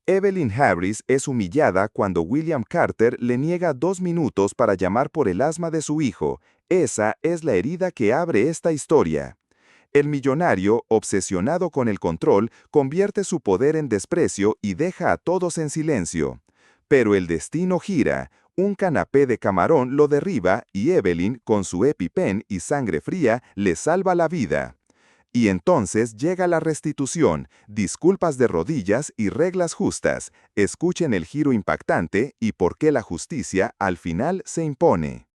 Evelyn Harris es humillada cuando William Carter le niega 2 minutos para llamar por el asma de su hijo. Esa es la herida que abre esta historia. El millonario, obsesionado con el control, convierte su poder en desprecio y deja a todos en silencio. Pero el destino gira. Un canapé de camarón lo derriba y Evelyn, con su EpiPen y sangre fría, le salva la vida. Y entonces llega la restitución, disculpas de rodillas y reglas justas. Escuchen el giro impactante y por qué la justicia al final se impone.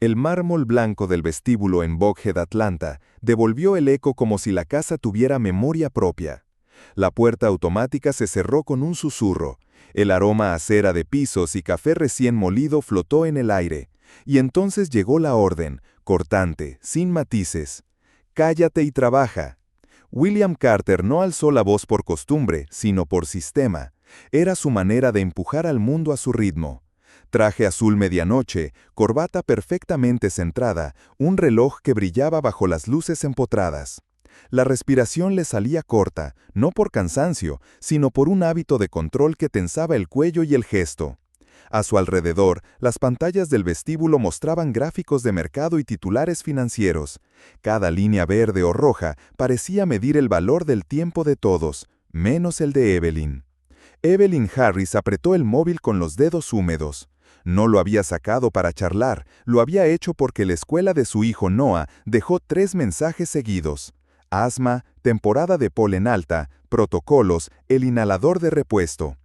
El mármol blanco del vestíbulo en Buckhead, Atlanta, devolvió el eco como si la casa tuviera memoria propia. La puerta automática se cerró con un susurro. El aroma a cera de pisos y café recién molido flotó en el aire. Y entonces llegó la orden, cortante, sin matices. «Cállate y trabaja». William Carter no alzó la voz por costumbre, sino por sistema. Era su manera de empujar al mundo a su ritmo. Traje azul medianoche, corbata perfectamente centrada, un reloj que brillaba bajo las luces empotradas. La respiración le salía corta, no por cansancio, sino por un hábito de control que tensaba el cuello y el gesto. A su alrededor, las pantallas del vestíbulo mostraban gráficos de mercado y titulares financieros. Cada línea verde o roja parecía medir el valor del tiempo de todos, menos el de Evelyn. Evelyn Harris apretó el móvil con los dedos húmedos. No lo había sacado para charlar, lo había hecho porque la escuela de su hijo Noah dejó 3 mensajes seguidos. Asma, temporada de polen alta, protocolos, el inhalador de repuesto.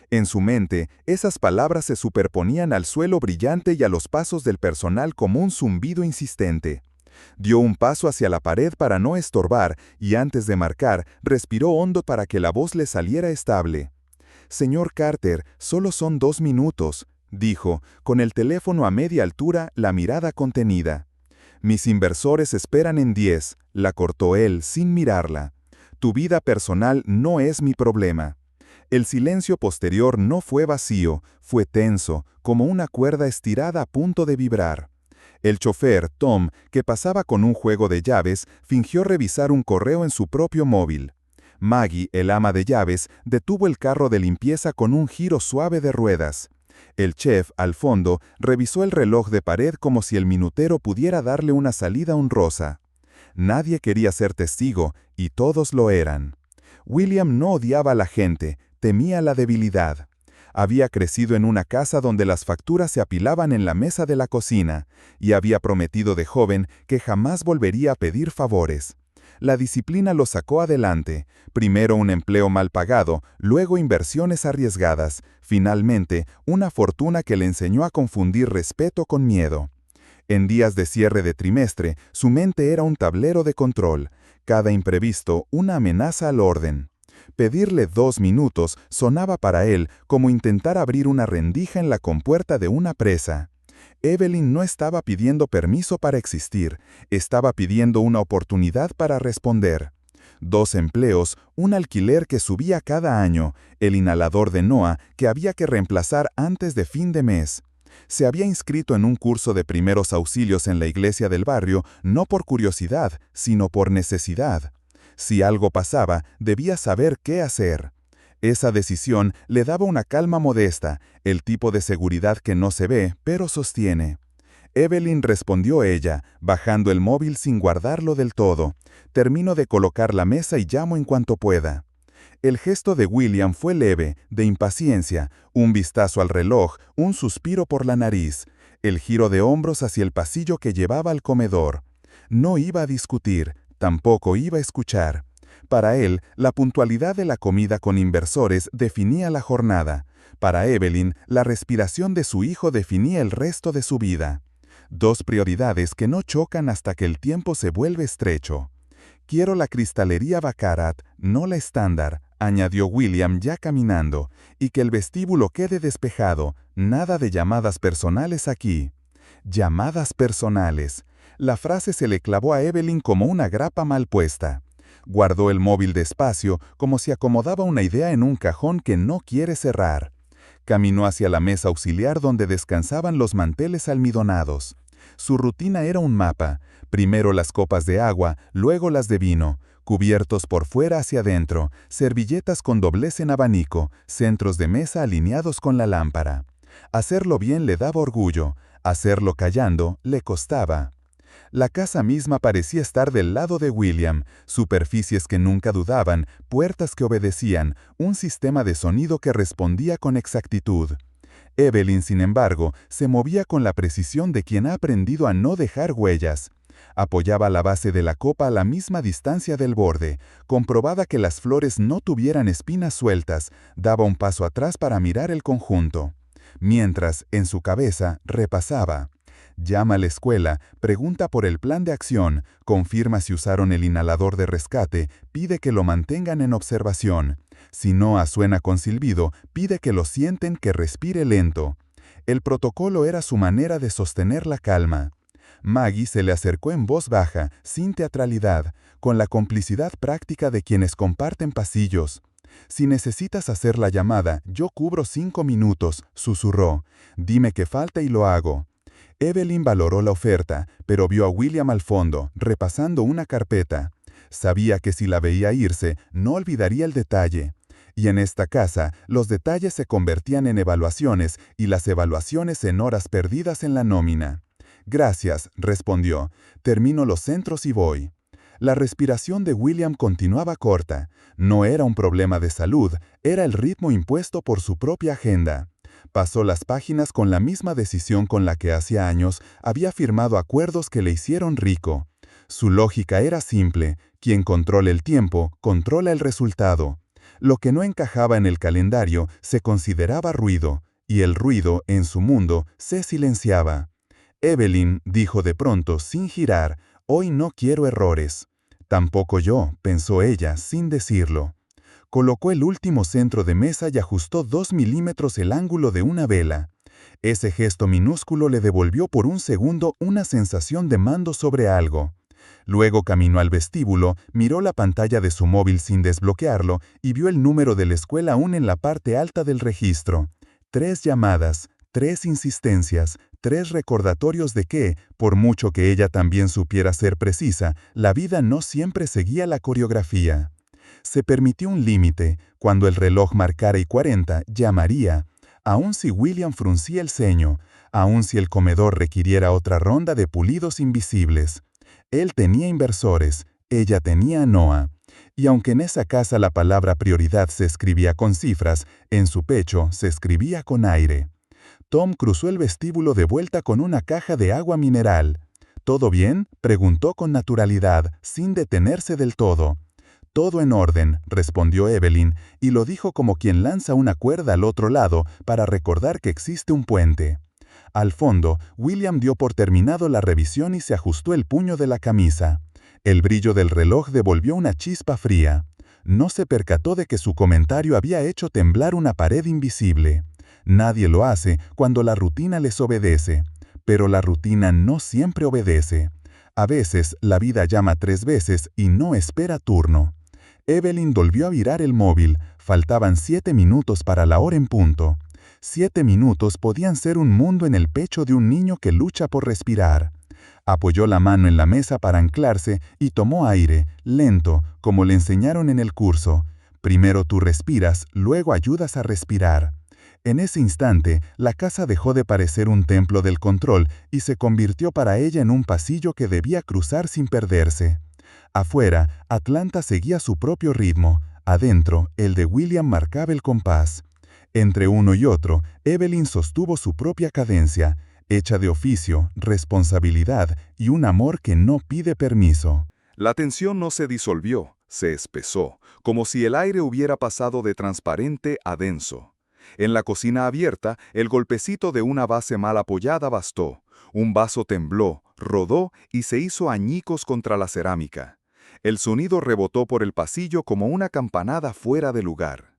En su mente, esas palabras se superponían al suelo brillante y a los pasos del personal como un zumbido insistente. Dio un paso hacia la pared para no estorbar y antes de marcar, respiró hondo para que la voz le saliera estable. «Señor Carter, solo son 2 minutos», dijo, con el teléfono a media altura, la mirada contenida. «Mis inversores esperan en 10», la cortó él sin mirarla. «Tu vida personal no es mi problema». El silencio posterior no fue vacío, fue tenso, como una cuerda estirada a punto de vibrar. El chofer, Tom, que pasaba con un juego de llaves, fingió revisar un correo en su propio móvil. Maggie, el ama de llaves, detuvo el carro de limpieza con un giro suave de ruedas. El chef, al fondo, revisó el reloj de pared como si el minutero pudiera darle una salida honrosa. Nadie quería ser testigo, y todos lo eran. William no odiaba a la gente, temía la debilidad. Había crecido en una casa donde las facturas se apilaban en la mesa de la cocina, y había prometido de joven que jamás volvería a pedir favores. La disciplina lo sacó adelante, primero un empleo mal pagado, luego inversiones arriesgadas, finalmente una fortuna que le enseñó a confundir respeto con miedo. En días de cierre de trimestre, su mente era un tablero de control, cada imprevisto una amenaza al orden. Pedirle 2 minutos sonaba para él como intentar abrir una rendija en la compuerta de una presa. Evelyn no estaba pidiendo permiso para existir, estaba pidiendo una oportunidad para responder. 2 empleos, un alquiler que subía cada año, el inhalador de Noah que había que reemplazar antes de fin de mes. Se había inscrito en un curso de primeros auxilios en la iglesia del barrio no por curiosidad, sino por necesidad. Si algo pasaba, debía saber qué hacer. Esa decisión le daba una calma modesta, el tipo de seguridad que no se ve, pero sostiene. Evelyn respondió ella, bajando el móvil sin guardarlo del todo. «Termino de colocar la mesa y llamo en cuanto pueda». El gesto de William fue leve, de impaciencia, un vistazo al reloj, un suspiro por la nariz, el giro de hombros hacia el pasillo que llevaba al comedor. No iba a discutir, tampoco iba a escuchar. Para él, la puntualidad de la comida con inversores definía la jornada. Para Evelyn, la respiración de su hijo definía el resto de su vida. 2 prioridades que no chocan hasta que el tiempo se vuelve estrecho. «Quiero la cristalería Baccarat, no la estándar», añadió William ya caminando, «y que el vestíbulo quede despejado, nada de llamadas personales aquí». Llamadas personales. La frase se le clavó a Evelyn como una grapa mal puesta. Guardó el móvil despacio, como si acomodaba una idea en un cajón que no quiere cerrar. Caminó hacia la mesa auxiliar donde descansaban los manteles almidonados. Su rutina era un mapa, primero las copas de agua, luego las de vino. cubiertos por fuera hacia adentro, servilletas con doblez en abanico, centros de mesa alineados con la lámpara. Hacerlo bien le daba orgullo, hacerlo callando le costaba. La casa misma parecía estar del lado de William, superficies que nunca dudaban, puertas que obedecían, un sistema de sonido que respondía con exactitud. Evelyn, sin embargo, se movía con la precisión de quien ha aprendido a no dejar huellas. Apoyaba la base de la copa a la misma distancia del borde, comprobaba que las flores no tuvieran espinas sueltas, daba un paso atrás para mirar el conjunto. Mientras, en su cabeza, repasaba. Llama a la escuela, pregunta por el plan de acción, confirma si usaron el inhalador de rescate, pide que lo mantengan en observación. Si Noah suena con silbido, pide que lo sienten, que respire lento. El protocolo era su manera de sostener la calma. Maggie se le acercó en voz baja, sin teatralidad, con la complicidad práctica de quienes comparten pasillos. «Si necesitas hacer la llamada, yo cubro 5 minutos», susurró. «Dime qué falta y lo hago». Evelyn valoró la oferta, pero vio a William al fondo, repasando una carpeta. Sabía que si la veía irse, no olvidaría el detalle. Y en esta casa, los detalles se convertían en evaluaciones y las evaluaciones en horas perdidas en la nómina. «Gracias», respondió. «Termino los centros y voy». La respiración de William continuaba corta. No era un problema de salud, era el ritmo impuesto por su propia agenda. Pasó las páginas con la misma decisión con la que hacía años había firmado acuerdos que le hicieron rico. Su lógica era simple: quien controla el tiempo, controla el resultado. Lo que no encajaba en el calendario se consideraba ruido, y el ruido, en su mundo, se silenciaba. «Evelyn», dijo de pronto, sin girar, «hoy no quiero errores». «Tampoco yo», pensó ella, sin decirlo. Colocó el último centro de mesa y ajustó 2 milímetros el ángulo de una vela. Ese gesto minúsculo le devolvió por un segundo una sensación de mando sobre algo. Luego caminó al vestíbulo, miró la pantalla de su móvil sin desbloquearlo y vio el número de la escuela aún en la parte alta del registro. 3 llamadas, 3 insistencias, 3 recordatorios de que, por mucho que ella también supiera ser precisa, la vida no siempre seguía la coreografía. Se permitió un límite: cuando el reloj marcara y 40, llamaría, aun si William fruncía el ceño, aun si el comedor requiriera otra ronda de pulidos invisibles. Él tenía inversores, ella tenía a Noah. Y aunque en esa casa la palabra prioridad se escribía con cifras, en su pecho se escribía con aire. Tom cruzó el vestíbulo de vuelta con una caja de agua mineral. «¿Todo bien?», preguntó con naturalidad, sin detenerse del todo. «Todo en orden», respondió Evelyn, y lo dijo como quien lanza una cuerda al otro lado para recordar que existe un puente. Al fondo, William dio por terminado la revisión y se ajustó el puño de la camisa. El brillo del reloj devolvió una chispa fría. No se percató de que su comentario había hecho temblar una pared invisible. Nadie lo hace cuando la rutina les obedece, pero la rutina no siempre obedece. A veces, la vida llama 3 veces y no espera turno. Evelyn volvió a virar el móvil. Faltaban 7 minutos para la hora en punto. 7 minutos podían ser un mundo en el pecho de un niño que lucha por respirar. Apoyó la mano en la mesa para anclarse y tomó aire, lento, como le enseñaron en el curso. Primero tú respiras, luego ayudas a respirar. En ese instante, la casa dejó de parecer un templo del control y se convirtió para ella en un pasillo que debía cruzar sin perderse. Afuera, Atlanta seguía su propio ritmo. Adentro, el de William marcaba el compás. Entre uno y otro, Evelyn sostuvo su propia cadencia, hecha de oficio, responsabilidad y un amor que no pide permiso. La tensión no se disolvió, se espesó, como si el aire hubiera pasado de transparente a denso. En la cocina abierta, el golpecito de una base mal apoyada bastó. Un vaso tembló, rodó y se hizo añicos contra la cerámica. El sonido rebotó por el pasillo como una campanada fuera de lugar.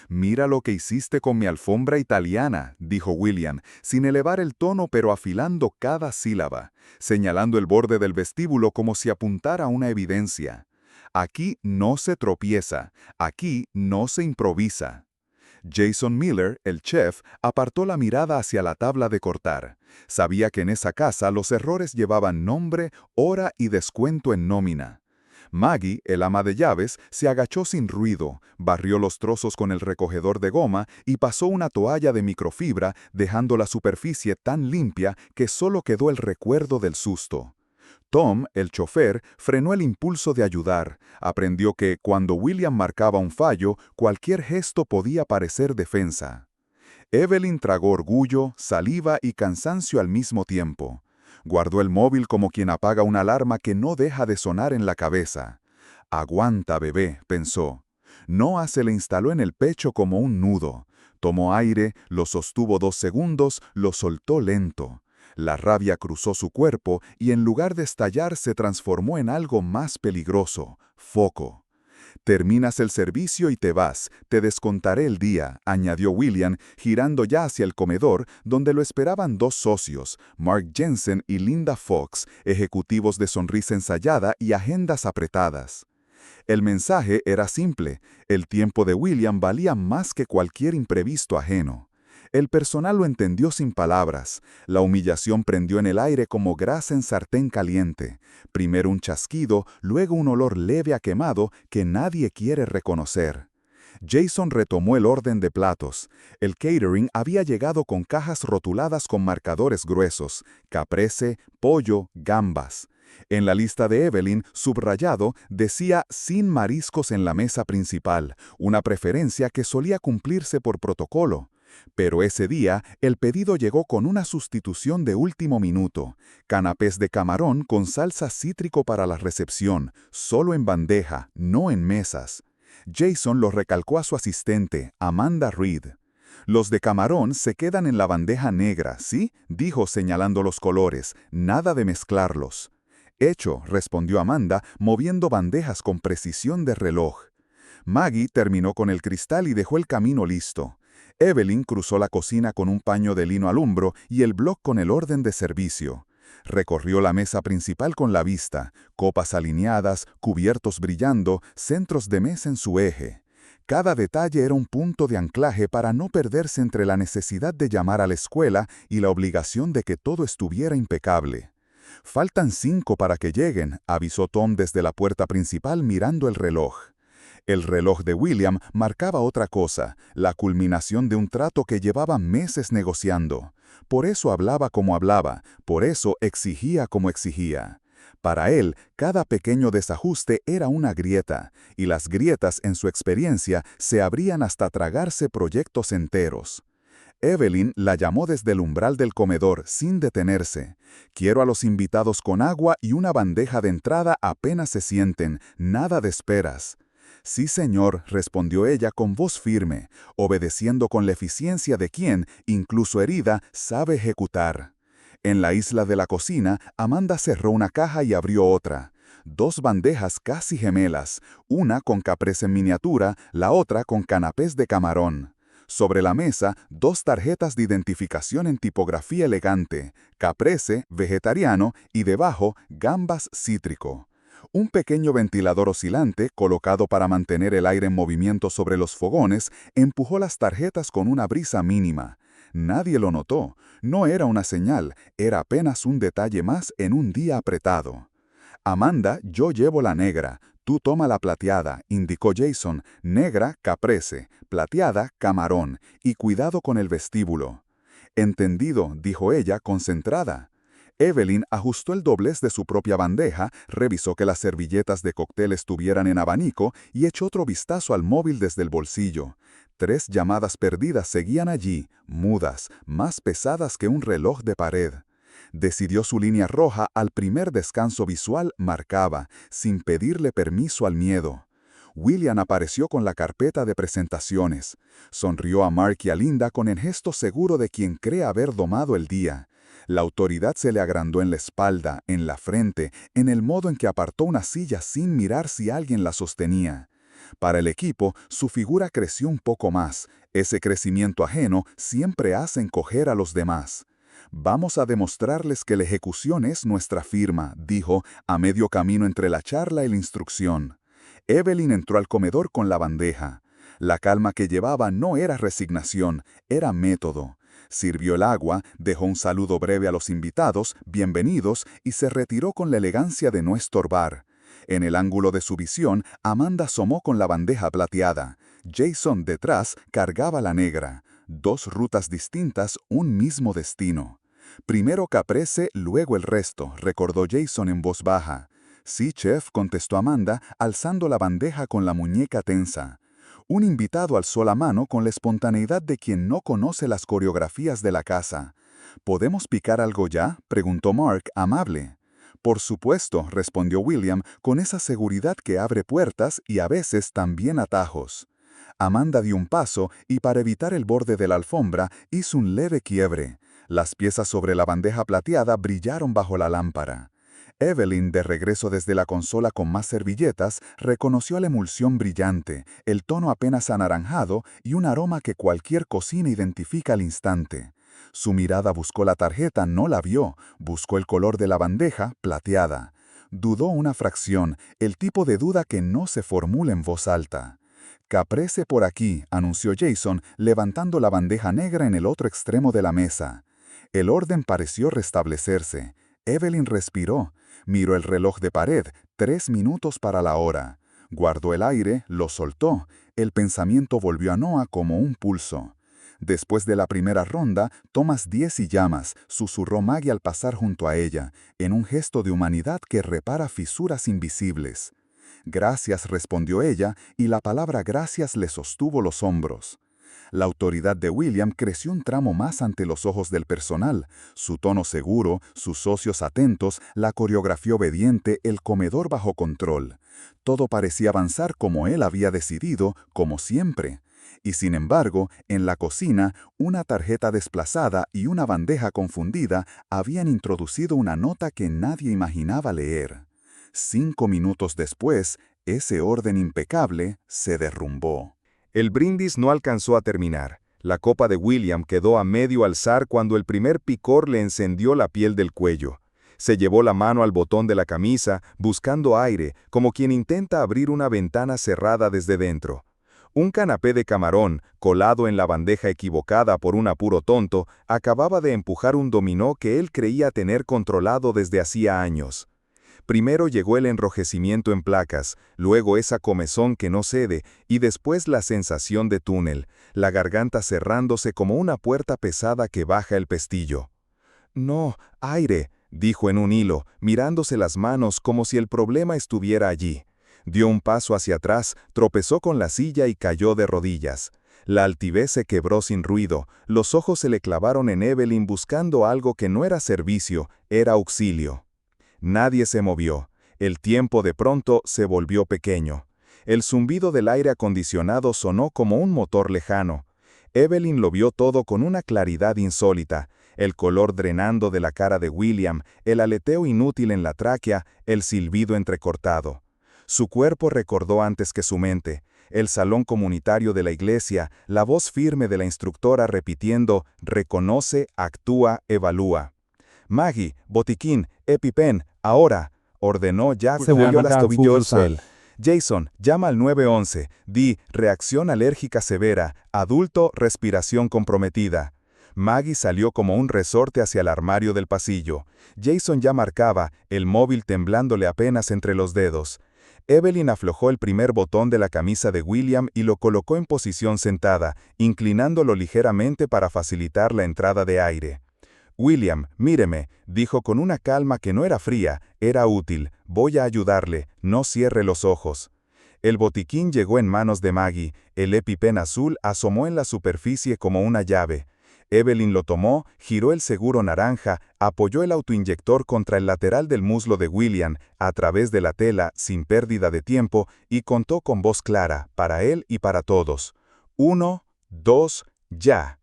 «Mira lo que hiciste con mi alfombra italiana», dijo William, sin elevar el tono pero afilando cada sílaba, señalando el borde del vestíbulo como si apuntara a una evidencia. «Aquí no se tropieza, aquí no se improvisa». Jason Miller, el chef, apartó la mirada hacia la tabla de cortar. Sabía que en esa casa los errores llevaban nombre, hora y descuento en nómina. Maggie, el ama de llaves, se agachó sin ruido, barrió los trozos con el recogedor de goma y pasó una toalla de microfibra, dejando la superficie tan limpia que solo quedó el recuerdo del susto. Tom, el chofer, frenó el impulso de ayudar. Aprendió que, cuando William marcaba un fallo, cualquier gesto podía parecer defensa. Evelyn tragó orgullo, saliva y cansancio al mismo tiempo. Guardó el móvil como quien apaga una alarma que no deja de sonar en la cabeza. «Aguanta, bebé», pensó. Noah se le instaló en el pecho como un nudo. Tomó aire, lo sostuvo 2 segundos, lo soltó lento. La rabia cruzó su cuerpo y en lugar de estallar se transformó en algo más peligroso, foco. «Terminas el servicio y te vas, te descontaré el día», añadió William, girando ya hacia el comedor, donde lo esperaban 2 socios, Mark Jensen y Linda Fox, ejecutivos de sonrisa ensayada y agendas apretadas. El mensaje era simple: el tiempo de William valía más que cualquier imprevisto ajeno. El personal lo entendió sin palabras. La humillación prendió en el aire como grasa en sartén caliente. Primero un chasquido, luego un olor leve a quemado que nadie quiere reconocer. Jason retomó el orden de platos. El catering había llegado con cajas rotuladas con marcadores gruesos: caprese, pollo, gambas. En la lista de Evelyn, subrayado, decía «sin mariscos en la mesa principal», una preferencia que solía cumplirse por protocolo. Pero ese día, el pedido llegó con una sustitución de último minuto: canapés de camarón con salsa cítrico para la recepción, solo en bandeja, no en mesas. Jason lo recalcó a su asistente, Amanda Reed. «Los de camarón se quedan en la bandeja negra, ¿sí?», dijo señalando los colores, «nada de mezclarlos». «Hecho», respondió Amanda, moviendo bandejas con precisión de reloj. Maggie terminó con el cristal y dejó el camino listo. Evelyn cruzó la cocina con un paño de lino al hombro y el bloc con el orden de servicio. Recorrió la mesa principal con la vista, copas alineadas, cubiertos brillando, centros de mesa en su eje. Cada detalle era un punto de anclaje para no perderse entre la necesidad de llamar a la escuela y la obligación de que todo estuviera impecable. «Faltan 5 para que lleguen», avisó Tom desde la puerta principal mirando el reloj. El reloj de William marcaba otra cosa, la culminación de un trato que llevaba meses negociando. Por eso hablaba como hablaba, por eso exigía como exigía. Para él, cada pequeño desajuste era una grieta, y las grietas, en su experiencia, se abrían hasta tragarse proyectos enteros. Evelyn la llamó desde el umbral del comedor, sin detenerse. «Quiero a los invitados con agua y una bandeja de entrada apenas se sienten, nada de esperas». «Sí, señor», respondió ella con voz firme, obedeciendo con la eficiencia de quien, incluso herida, sabe ejecutar. En la isla de la cocina, Amanda cerró una caja y abrió otra. 2 bandejas casi gemelas, una con caprese en miniatura, la otra con canapés de camarón. Sobre la mesa, 2 tarjetas de identificación en tipografía elegante, caprese, vegetariano, y debajo, gambas cítrico. Un pequeño ventilador oscilante, colocado para mantener el aire en movimiento sobre los fogones, empujó las tarjetas con una brisa mínima. Nadie lo notó. No era una señal, era apenas un detalle más en un día apretado. «Amanda, yo llevo la negra. Tú toma la plateada», indicó Jason. «Negra, caprese. Plateada, camarón. Y cuidado con el vestíbulo». «Entendido», dijo ella, concentrada. Evelyn ajustó el doblez de su propia bandeja, revisó que las servilletas de cóctel estuvieran en abanico y echó otro vistazo al móvil desde el bolsillo. 3 llamadas perdidas seguían allí, mudas, más pesadas que un reloj de pared. Decidió su línea roja al primer descanso visual, marcaba, sin pedirle permiso al miedo. William apareció con la carpeta de presentaciones. Sonrió a Mark y a Linda con el gesto seguro de quien cree haber domado el día. La autoridad se le agrandó en la espalda, en la frente, en el modo en que apartó una silla sin mirar si alguien la sostenía. Para el equipo, su figura creció un poco más. Ese crecimiento ajeno siempre hace encoger a los demás. «Vamos a demostrarles que la ejecución es nuestra firma», dijo, a medio camino entre la charla y la instrucción. Evelyn entró al comedor con la bandeja. La calma que llevaba no era resignación, era método. Sirvió el agua, dejó un saludo breve a los invitados, bienvenidos, y se retiró con la elegancia de no estorbar. En el ángulo de su visión, Amanda asomó con la bandeja plateada. Jason, detrás, cargaba la negra. 2 rutas distintas, un mismo destino. Primero Caprese, luego el resto, recordó Jason en voz baja. Sí, chef, contestó Amanda, alzando la bandeja con la muñeca tensa. Un invitado alzó la mano con la espontaneidad de quien no conoce las coreografías de la casa. ¿Podemos picar algo ya?, preguntó Mark, amable. Por supuesto, respondió William, con esa seguridad que abre puertas y a veces también atajos. Amanda dio un paso y para evitar el borde de la alfombra hizo un leve quiebre. Las piezas sobre la bandeja plateada brillaron bajo la lámpara. Evelyn, de regreso desde la consola con más servilletas, reconoció la emulsión brillante, el tono apenas anaranjado y un aroma que cualquier cocina identifica al instante. Su mirada buscó la tarjeta, no la vio, buscó el color de la bandeja, plateada. Dudó una fracción, el tipo de duda que no se formula en voz alta. «Caprese por aquí», anunció Jason, levantando la bandeja negra en el otro extremo de la mesa. El orden pareció restablecerse. Evelyn respiró. Miró el reloj de pared, 3 minutos para la hora. Guardó el aire, lo soltó. El pensamiento volvió a Noah como un pulso. Después de la primera ronda, tomas 10 y llamas, susurró Maggie al pasar junto a ella, en un gesto de humanidad que repara fisuras invisibles. Gracias, respondió ella, y la palabra gracias le sostuvo los hombros. La autoridad de William creció un tramo más ante los ojos del personal, su tono seguro, sus socios atentos, la coreografía obediente, el comedor bajo control. Todo parecía avanzar como él había decidido, como siempre. Y sin embargo, en la cocina, una tarjeta desplazada y una bandeja confundida habían introducido una nota que nadie imaginaba leer. 5 minutos después, ese orden impecable se derrumbó. El brindis no alcanzó a terminar. La copa de William quedó a medio alzar cuando el primer picor le encendió la piel del cuello. Se llevó la mano al botón de la camisa, buscando aire, como quien intenta abrir una ventana cerrada desde dentro. Un canapé de camarón, colado en la bandeja equivocada por un apuro tonto, acababa de empujar un dominó que él creía tener controlado desde hacía años. Primero llegó el enrojecimiento en placas, luego esa comezón que no cede, y después la sensación de túnel, la garganta cerrándose como una puerta pesada que baja el pestillo. «No, aire», dijo en un hilo, mirándose las manos como si el problema estuviera allí. Dio un paso hacia atrás, tropezó con la silla y cayó de rodillas. La altivez se quebró sin ruido, los ojos se le clavaron en Evelyn buscando algo que no era servicio, era auxilio. Nadie se movió. El tiempo de pronto se volvió pequeño. El zumbido del aire acondicionado sonó como un motor lejano. Evelyn lo vio todo con una claridad insólita, el color drenando de la cara de William, el aleteo inútil en la tráquea, el silbido entrecortado. Su cuerpo recordó antes que su mente, el salón comunitario de la iglesia, la voz firme de la instructora repitiendo, reconoce, actúa, evalúa. «Maggie, botiquín, EpiPen, ahora», ordenó ya, se volvió las tobillos. «Jason, llama al 911, di, reacción alérgica severa, adulto, respiración comprometida». Maggie salió como un resorte hacia el armario del pasillo. Jason ya marcaba, el móvil temblándole apenas entre los dedos. Evelyn aflojó el primer botón de la camisa de William y lo colocó en posición sentada, inclinándolo ligeramente para facilitar la entrada de aire. «William, míreme», dijo con una calma que no era fría, era útil, «voy a ayudarle, no cierre los ojos». El botiquín llegó en manos de Maggie, el EpiPen azul asomó en la superficie como una llave. Evelyn lo tomó, giró el seguro naranja, apoyó el autoinyector contra el lateral del muslo de William, a través de la tela, sin pérdida de tiempo, y contó con voz clara, para él y para todos. 1, 2, ya.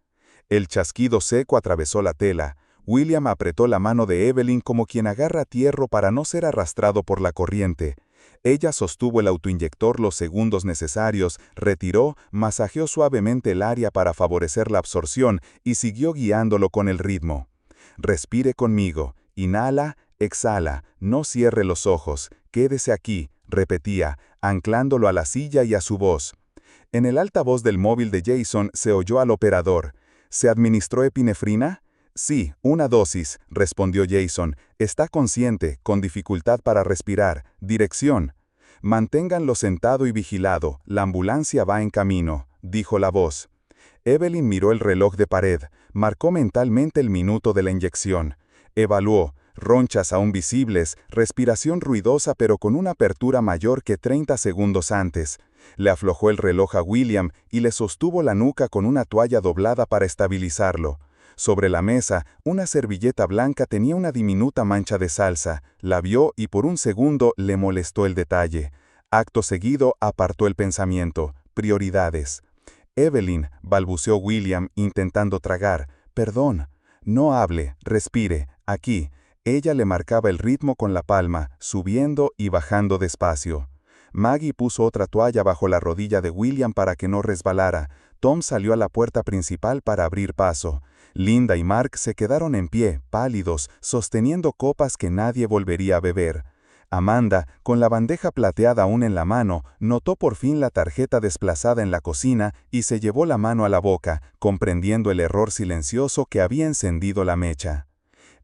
El chasquido seco atravesó la tela. William apretó la mano de Evelyn como quien agarra tierra para no ser arrastrado por la corriente. Ella sostuvo el autoinyector los segundos necesarios, retiró, masajeó suavemente el área para favorecer la absorción y siguió guiándolo con el ritmo. «Respire conmigo. Inhala, exhala, no cierre los ojos. Quédese aquí», repetía, anclándolo a la silla y a su voz. En el altavoz del móvil de Jason se oyó al operador. «¿Se administró epinefrina?» Sí, una dosis, respondió Jason. Está consciente, con dificultad para respirar. Dirección. Manténganlo sentado y vigilado, la ambulancia va en camino, dijo la voz. Evelyn miró el reloj de pared, marcó mentalmente el minuto de la inyección. Evaluó, ronchas aún visibles, respiración ruidosa pero con una apertura mayor que 30 segundos antes. Le aflojó el reloj a William y le sostuvo la nuca con una toalla doblada para estabilizarlo. Sobre la mesa, una servilleta blanca tenía una diminuta mancha de salsa. La vio y por un segundo le molestó el detalle. Acto seguido apartó el pensamiento. Prioridades. Evelyn, balbuceó William intentando tragar. Perdón. No hable, respire, aquí. Ella le marcaba el ritmo con la palma, subiendo y bajando despacio. Maggie puso otra toalla bajo la rodilla de William para que no resbalara. Tom salió a la puerta principal para abrir paso. Linda y Mark se quedaron en pie, pálidos, sosteniendo copas que nadie volvería a beber. Amanda, con la bandeja plateada aún en la mano, notó por fin la tarjeta desplazada en la cocina y se llevó la mano a la boca, comprendiendo el error silencioso que había encendido la mecha.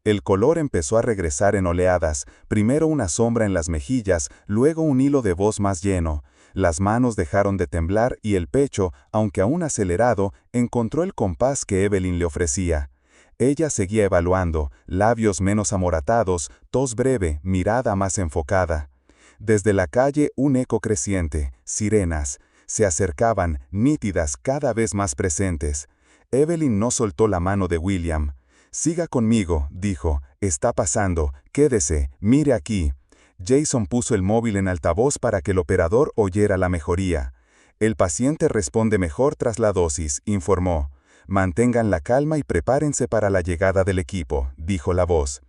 El color empezó a regresar en oleadas, primero una sombra en las mejillas, luego un hilo de voz más lleno. Las manos dejaron de temblar y el pecho, aunque aún acelerado, encontró el compás que Evelyn le ofrecía. Ella seguía evaluando, labios menos amoratados, tos breve, mirada más enfocada. Desde la calle un eco creciente, sirenas. Se acercaban, nítidas, cada vez más presentes. Evelyn no soltó la mano de William. «Siga conmigo», dijo. «Está pasando. Quédese. Mire aquí». Jason puso el móvil en altavoz para que el operador oyera la mejoría. «El paciente responde mejor tras la dosis», informó. «Mantengan la calma y prepárense para la llegada del equipo», dijo la voz.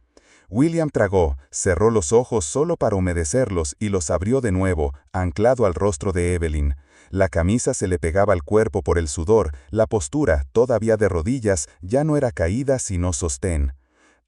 William tragó, cerró los ojos solo para humedecerlos y los abrió de nuevo, anclado al rostro de Evelyn. La camisa se le pegaba al cuerpo por el sudor, la postura, todavía de rodillas, ya no era caída sino sostén.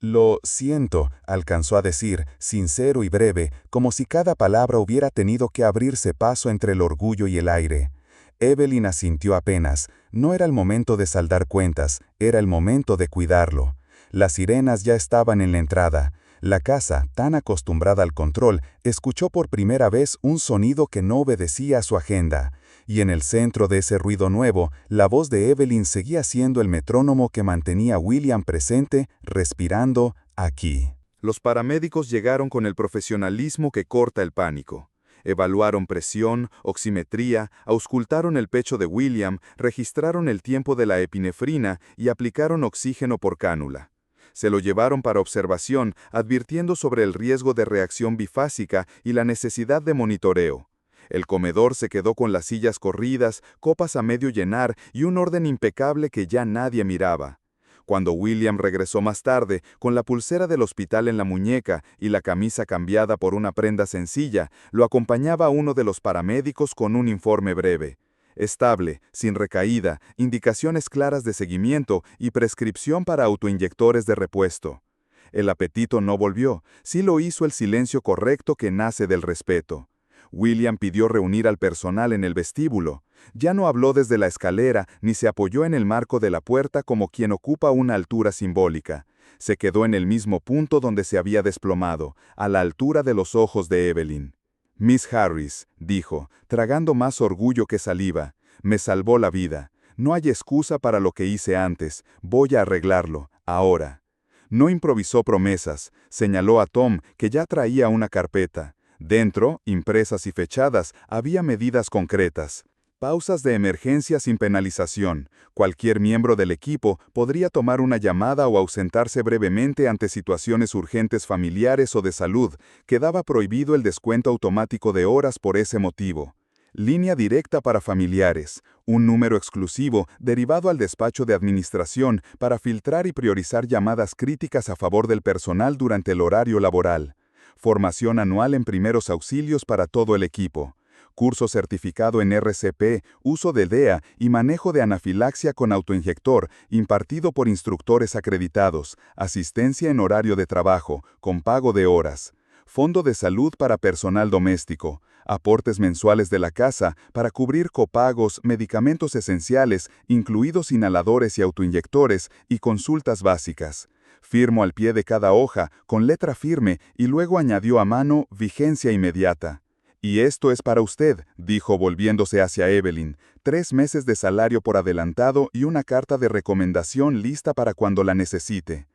«Lo siento», alcanzó a decir, sincero y breve, como si cada palabra hubiera tenido que abrirse paso entre el orgullo y el aire. Evelyn asintió apenas. No era el momento de saldar cuentas, era el momento de cuidarlo. Las sirenas ya estaban en la entrada. La casa, tan acostumbrada al control, escuchó por primera vez un sonido que no obedecía a su agenda. Y en el centro de ese ruido nuevo, la voz de Evelyn seguía siendo el metrónomo que mantenía a William presente, respirando, aquí. Los paramédicos llegaron con el profesionalismo que corta el pánico. Evaluaron presión, oximetría, auscultaron el pecho de William, registraron el tiempo de la epinefrina y aplicaron oxígeno por cánula. Se lo llevaron para observación, advirtiendo sobre el riesgo de reacción bifásica y la necesidad de monitoreo. El comedor se quedó con las sillas corridas, copas a medio llenar y un orden impecable que ya nadie miraba. Cuando William regresó más tarde, con la pulsera del hospital en la muñeca y la camisa cambiada por una prenda sencilla, lo acompañaba uno de los paramédicos con un informe breve. Estable, sin recaída, indicaciones claras de seguimiento y prescripción para autoinyectores de repuesto. El apetito no volvió, sí lo hizo el silencio correcto que nace del respeto. William pidió reunir al personal en el vestíbulo. Ya no habló desde la escalera ni se apoyó en el marco de la puerta como quien ocupa una altura simbólica. Se quedó en el mismo punto donde se había desplomado, a la altura de los ojos de Evelyn. «Miss Harris», dijo, tragando más orgullo que saliva, «me salvó la vida. No hay excusa para lo que hice antes. Voy a arreglarlo, ahora». No improvisó promesas. Señaló a Tom, que ya traía una carpeta. Dentro, impresas y fechadas, había medidas concretas. Pausas de emergencia sin penalización. Cualquier miembro del equipo podría tomar una llamada o ausentarse brevemente ante situaciones urgentes familiares o de salud. Quedaba prohibido el descuento automático de horas por ese motivo. Línea directa para familiares. Un número exclusivo derivado al despacho de administración para filtrar y priorizar llamadas críticas a favor del personal durante el horario laboral. Formación anual en primeros auxilios para todo el equipo. Curso certificado en RCP, uso de DEA y manejo de anafilaxia con autoinyector, impartido por instructores acreditados. Asistencia en horario de trabajo, con pago de horas. Fondo de salud para personal doméstico. aportes mensuales de la casa para cubrir copagos, medicamentos esenciales, incluidos inhaladores y autoinyectores, y consultas básicas. Firmo al pie de cada hoja, con letra firme, y luego añadió a mano vigencia inmediata. «Y esto es para usted», dijo volviéndose hacia Evelyn, 3 meses de salario por adelantado y una carta de recomendación lista para cuando la necesite.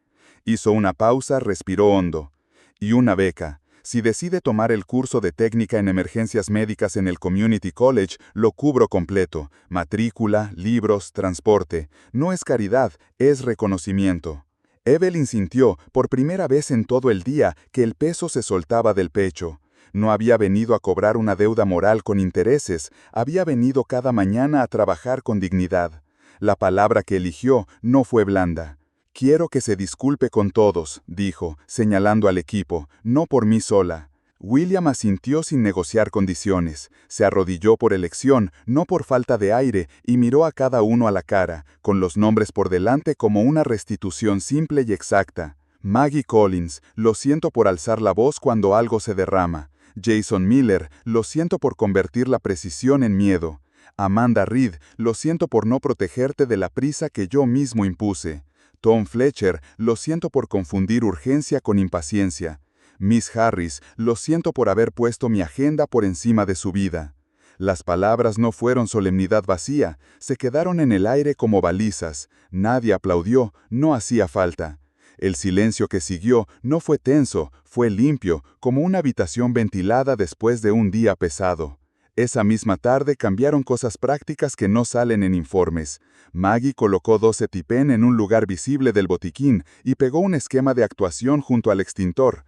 Hizo una pausa, respiró hondo. «Y una beca. Si decide tomar el curso de técnica en emergencias médicas en el Community College, lo cubro completo. Matrícula, libros, transporte. No es caridad, es reconocimiento». Evelyn sintió, por primera vez en todo el día, que el peso se soltaba del pecho. No había venido a cobrar una deuda moral con intereses, había venido cada mañana a trabajar con dignidad. La palabra que eligió no fue blanda. «Quiero que se disculpe con todos», dijo, señalando al equipo, «no por mí sola». William asintió sin negociar condiciones. Se arrodilló por elección, no por falta de aire, y miró a cada uno a la cara, con los nombres por delante como una restitución simple y exacta. Maggie Collins, lo siento por alzar la voz cuando algo se derrama. Jason Miller, lo siento por convertir la precisión en miedo. Amanda Reed, lo siento por no protegerte de la prisa que yo mismo impuse. Tom Fletcher, lo siento por confundir urgencia con impaciencia. Miss Harris, lo siento por haber puesto mi agenda por encima de su vida. Las palabras no fueron solemnidad vacía, se quedaron en el aire como balizas. Nadie aplaudió, no hacía falta. El silencio que siguió no fue tenso, fue limpio, como una habitación ventilada después de un día pesado. Esa misma tarde cambiaron cosas prácticas que no salen en informes. Maggie colocó 2 EpiPen en un lugar visible del botiquín y pegó un esquema de actuación junto al extintor.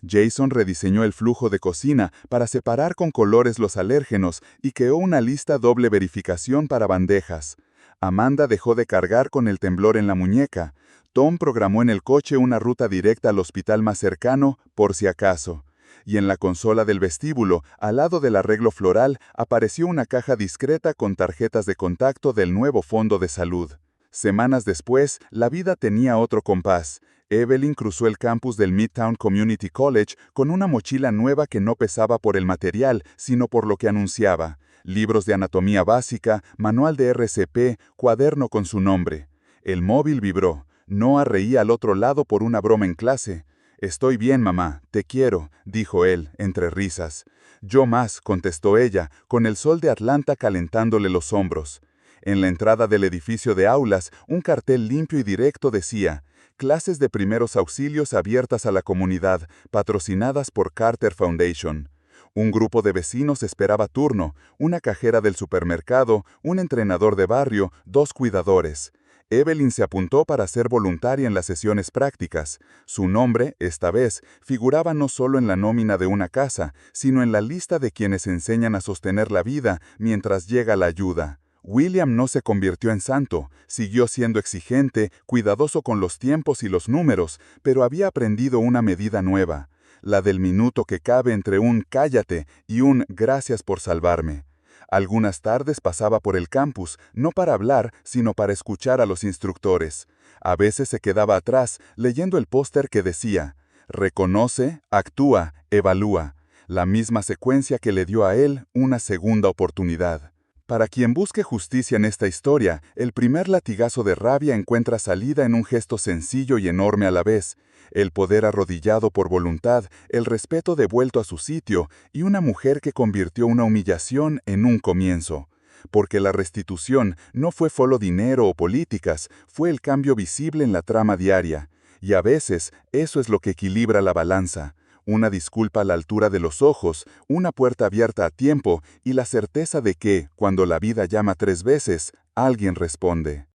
Jason rediseñó el flujo de cocina para separar con colores los alérgenos y creó una lista doble verificación para bandejas. Amanda dejó de cargar con el temblor en la muñeca. Tom programó en el coche una ruta directa al hospital más cercano, por si acaso. Y en la consola del vestíbulo, al lado del arreglo floral, apareció una caja discreta con tarjetas de contacto del nuevo fondo de salud. Semanas después, la vida tenía otro compás. Evelyn cruzó el campus del Midtown Community College con una mochila nueva que no pesaba por el material, sino por lo que anunciaba. Libros de anatomía básica, manual de RCP, cuaderno con su nombre. El móvil vibró. Noah reía al otro lado por una broma en clase. «Estoy bien, mamá, te quiero», dijo él, entre risas. «Yo más», contestó ella, con el sol de Atlanta calentándole los hombros. En la entrada del edificio de aulas, un cartel limpio y directo decía: «Clases de primeros auxilios abiertas a la comunidad, patrocinadas por Carter Foundation». Un grupo de vecinos esperaba turno, una cajera del supermercado, un entrenador de barrio, 2 cuidadores. Evelyn se apuntó para ser voluntaria en las sesiones prácticas. Su nombre, esta vez, figuraba no solo en la nómina de una casa, sino en la lista de quienes enseñan a sostener la vida mientras llega la ayuda. William no se convirtió en santo, siguió siendo exigente, cuidadoso con los tiempos y los números, pero había aprendido una medida nueva, la del minuto que cabe entre un «cállate» y un «gracias por salvarme». Algunas tardes pasaba por el campus, no para hablar, sino para escuchar a los instructores. A veces se quedaba atrás, leyendo el póster que decía: «Reconoce, actúa, evalúa», la misma secuencia que le dio a él una segunda oportunidad. Para quien busque justicia en esta historia, el primer latigazo de rabia encuentra salida en un gesto sencillo y enorme a la vez: el poder arrodillado por voluntad, el respeto devuelto a su sitio y una mujer que convirtió una humillación en un comienzo. Porque la restitución no fue solo dinero o políticas, fue el cambio visible en la trama diaria. Y a veces eso es lo que equilibra la balanza. Una disculpa a la altura de los ojos, una puerta abierta a tiempo y la certeza de que, cuando la vida llama 3 veces, alguien responde.